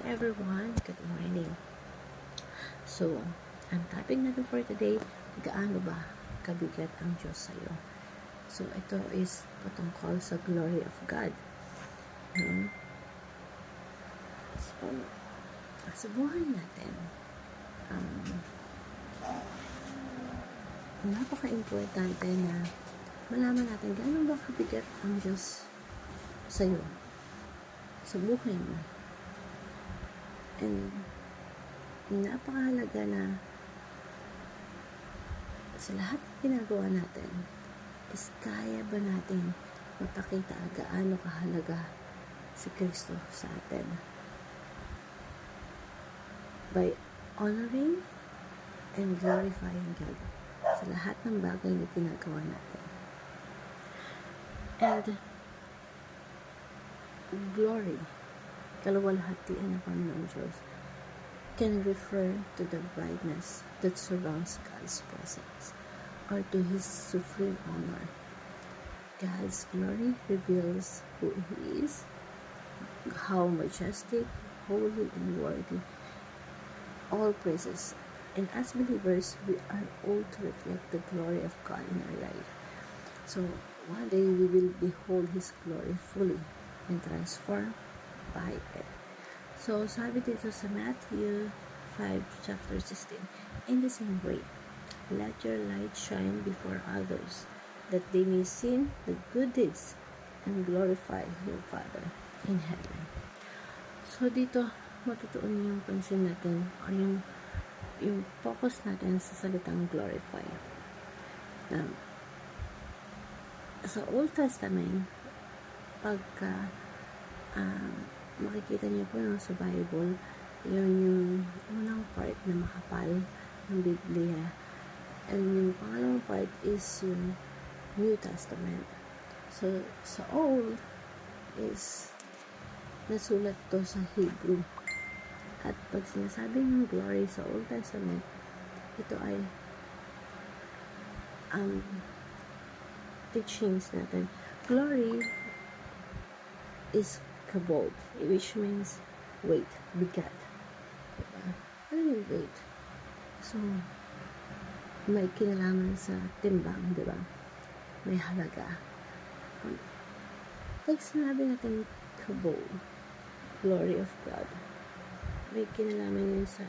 everyone, good morning. So, ang topic natin for today, gaano ba kabigat ang Diyos sa'yo? So, ito is patungkol sa glory of God. So, sa buhay natin, napaka-importante na malaman natin gaano ba kabigat ang Diyos sa'yo, sa buhay mo. And napakahalaga na sa lahat ng ginagawa natin is kaya ba natin mapakita gaano kahalaga si Kristo sa atin by honoring and glorifying God sa lahat ng bagay na ginagawa natin. And glory, kaluwalhatian ng Panginoong Diyos, can refer to the brightness that surrounds God's presence or to His supreme honor. God's glory reveals who He is, how majestic, holy, and worthy all praises. And as believers, we are all to reflect the glory of God in our life. So, one day we will behold His glory fully and transformed by it. So, sabi dito sa Matthew 5, chapter 16, in the same way, let your light shine before others, that they may see the good deeds and glorify your Father in heaven. So, dito, matutuon yung pansin natin o yung focus natin sa salitang glorify. Sa Old Testament, pagka makikita niyo po sa Bible, yun yung unang part na makapal ng Biblia. And yung pangalawang part is yung New Testament. So, sa Old is nasulat to sa Hebrew. At pag sinasabi ng glory sa Old Testament, ito ay teachings natin. Glory is kabod, which means weight, bigat. Diba? Ano yung weight? So, may kinalaman sa timbang, diba? May halaga. Pag sinabi natin kabod, glory of God, may kinalaman yun sa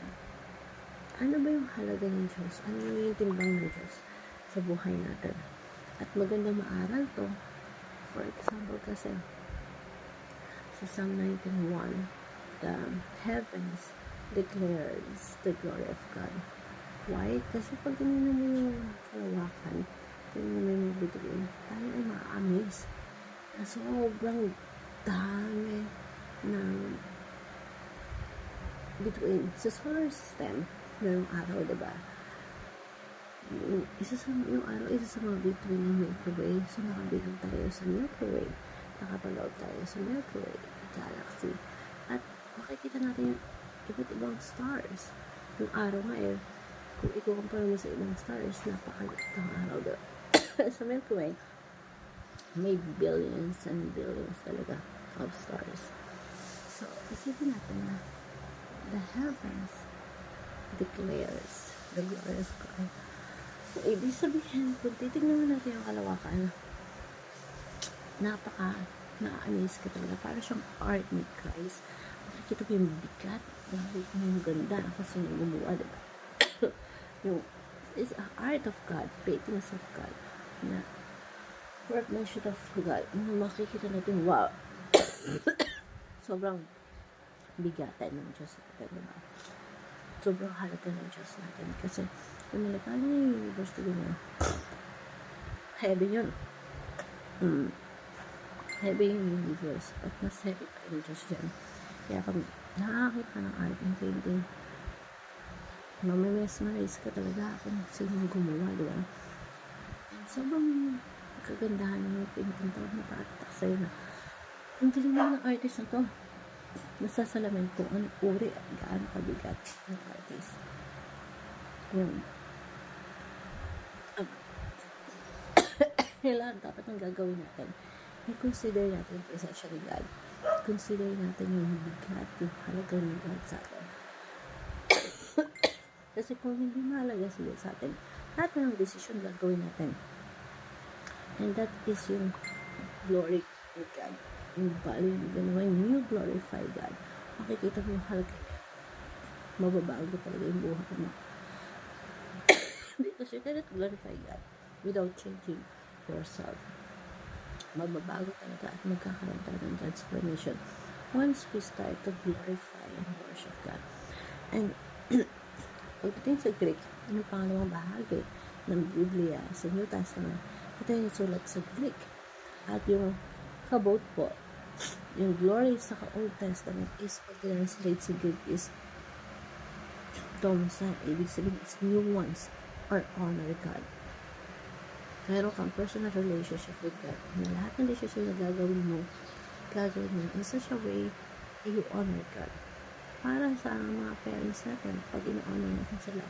ano ba yung halaga ng Diyos? Ano yung timbang ng Diyos sa buhay natin? At magandang maaral to. For example kasi, sa Psalm 19:1, the heavens declares the glory of God. Why? Kasi pag tinignan mo yung kalawakan, tinignan mo yung bituin, tayo ay ma-amaze na sobrang dami ng bituin. Sa solar system, merong araw, diba? Yung araw, isa sa mga bituin ng Milky Way. So, nakabilang tayo sa Milky Way. Nakapaloob tayo sa Milky Way galaxy. At makikita natin yung iba't ibang stars. Yung araw nga kung ikukumpara mo sa ibang stars, napakaliit ng araw doon. Sa Milky Way, may billions and billions talaga of stars. So, isipin natin na the heavens declares the glory of God. So, ibig sabihin, kung titignan natin yung kalawakan, na-amaze ka talaga. Para siyang art ni Christ. Makikita ko yung bigat, makikita mo yung ganda kasi yung gumawa, diba? It's an art of God, paintings of God, na workmanship of God, na makikita natin, wow, sobrang bigatan ng Diyos natin, diba? Sobrang halaga ng Diyos natin kasi yung nilakala niya yung universe to ganyan, heavy yun. Heavy yung universe, at mas heavy pa yung Diyos dyan. Kaya pag nakakita ng art and painting, mamimesmerize ka talaga kung sino gumawa, diba? And sobrang kagandahan ng painting to, napatak sa'yo na ang galing ng artist na to. Nasasalamin kung anong uri at gaano kabigat ng artist. Yun. Kailangan dapat ang gagawin natin, i-consider natin yung presensya ni God. consider natin yung bigat, yung halaga ng God sa atin. Kasi kung hindi mahalaga sila sa atin, lahat ng desisyon gagawin natin. And that is yung glory of God. Yung value ng ginawa, when you glorify God, makikita mo yung halaga. Mababago talaga yung buhay mo. Because you cannot glorify God without changing yourself. Mababago talaga at magkakaroon talaga ng transformation once we start to glorify and worship God. And pagdating sa Greek, yung pangalawang bahagi ng Biblia sa New Testament, ito yung sulat sa Greek. At yung kabot po, yung glory sa Old Testament is pag-translate sa Greek is domsa, ibig sabihin is new ones or honor God. Meron kang personal relationship with God. Na lahat ng decision na gagawin mo in such a way that you honor God. Para sa mga parents natin, pag ina-honor natin sila,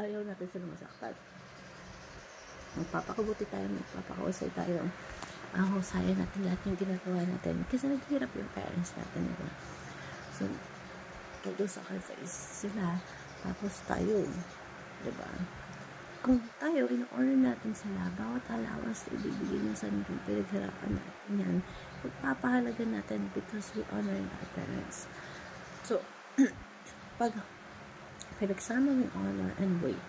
ayaw natin sila masaktan. Magpapakabuti tayo, magpapakausay tayo. Ang husayan natin lahat yung ginagawa natin. Kasi naghihirap yung parents natin, diba? So, sacrifice sila, tapos tayo, diba? Kung tayo, in-honor natin sila, bawat allowance na ibibigay niya sa ating pinaghirapan natin yan, pagpapahalaga natin because we honor our parents. So, pag pinagsama mo yung honor and weight,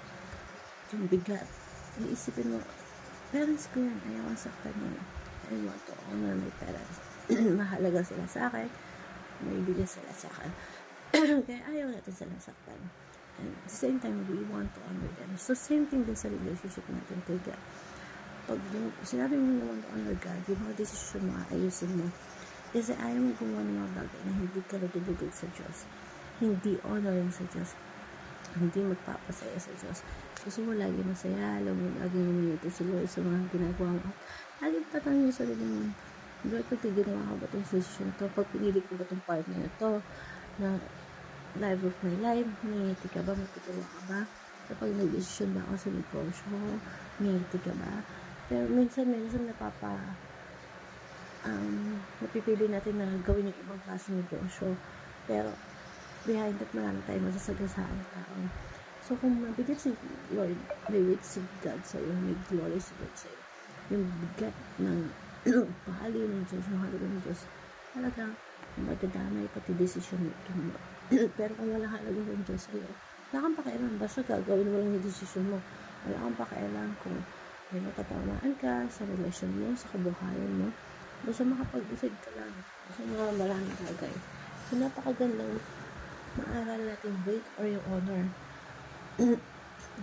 yung bigat, iisipin mo, parents ko yan, ayaw ang saktan yan. I want to honor my parents. Mahalaga sila sa akin, may bigay sila sa akin. Kaya ayaw natin silang saktan. And at the same time, we want to honor them. So, same thing din sa relationship natin kay God. Pag sinabi mo you want to honor God, yung mga decision mo, ayusin mo. Kasi ayaw mo gumawa ng mga bagay na hindi ka nadudugod sa Diyos. Hindi honoring sa Diyos. Hindi magpapasaya sa Diyos. Gusto mo lagi masaya, alam mo, lagi huminito si Lord sa mga ginagawa mo. Lagi tatanong yung sarili mo, Lord, pag ginawa ko ba itong decision ito? Pag pinili ko ba itong partner na ito? Na life of my life, ngingiti ka ba? Matutulong ka ba? Kapag nag-decision ba ako sa negosyo, ngingiti ka ba? Pero minsan napipili natin na gawin yung ibang klase negosyo. Pero behind that, marami tayong masasagasaan tao. So, kung mabigat si Lord, may weight si God sa'yo, may glory si God sa'yo, yung bigat ng pahali ng Diyos, yung halaga ng Diyos, talagang madadamay pati decision making mo. Pero kung wala halaga ng Diyos sa'yo, wala kang pakialam, basta gagawin mo lang yung decision mo. Wala kang pakialam kung may matatamaan ka sa relasyon mo, sa kabuhayan mo. Basta makapag-decide ka lang sa mga maraming bagay. So, napakagandang maaral natin weight or yung honor.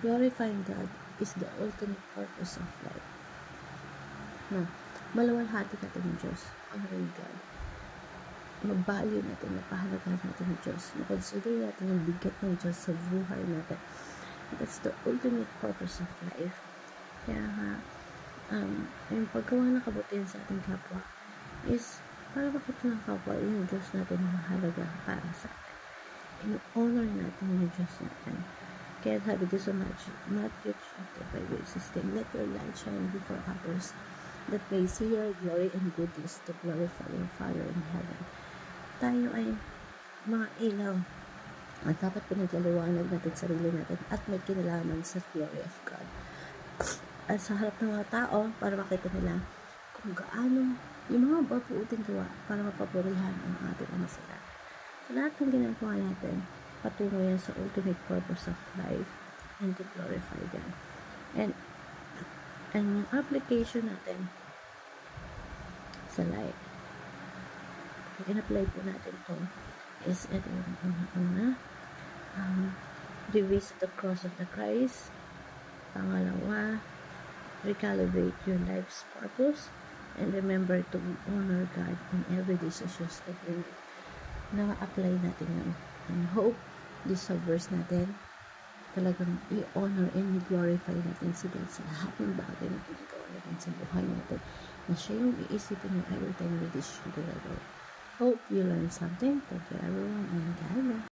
Glorifying God is the ultimate purpose of life. Na malawalhati natin ng Diyos, honoring God. Mag-value natin, napahalagahan natin ng Diyos. Na-consider natin ang bigat ng Diyos sa buhay natin. That's the ultimate purpose of life. Kaya nga, yung paggawa ng kabutihan sa ating kapwa is para makita ng kapwa yung Diyos natin na mahalaga para sa atin. In-honor natin yung Diyos natin. Kaya sabi ko sa Matthew chapter 5 verse 16, let your light shine before others, that may see your glory and goodness to glorify your Father in heaven. Tayo ay mga ilaw at dapat pinaglaliwanag natin sarili natin at may kinalaman sa glory of God. At sa harap ng mga tao, para makita nila kung gaano yung mga babuuting gawa para mapapurihan ang ating Ama sa langit. So, lahat ng ginagawa natin, patungo yan sa ultimate purpose of life and to glorify God. And yung application natin sa life, in-apply po natin to is ito yung revisit the cross of the Christ. Pangalawa, recalibrate your life's purpose and remember to honor God in every decisions that we make. Na-apply natin yun. And hope this verse natin talagang i-honor and i-glorify natin si God sa lahat ng bagay na ginagawa natin sa buhay natin, na siya yung iisipin mo every time we decision to go. Hope you learn something. Thank you everyone and God bless.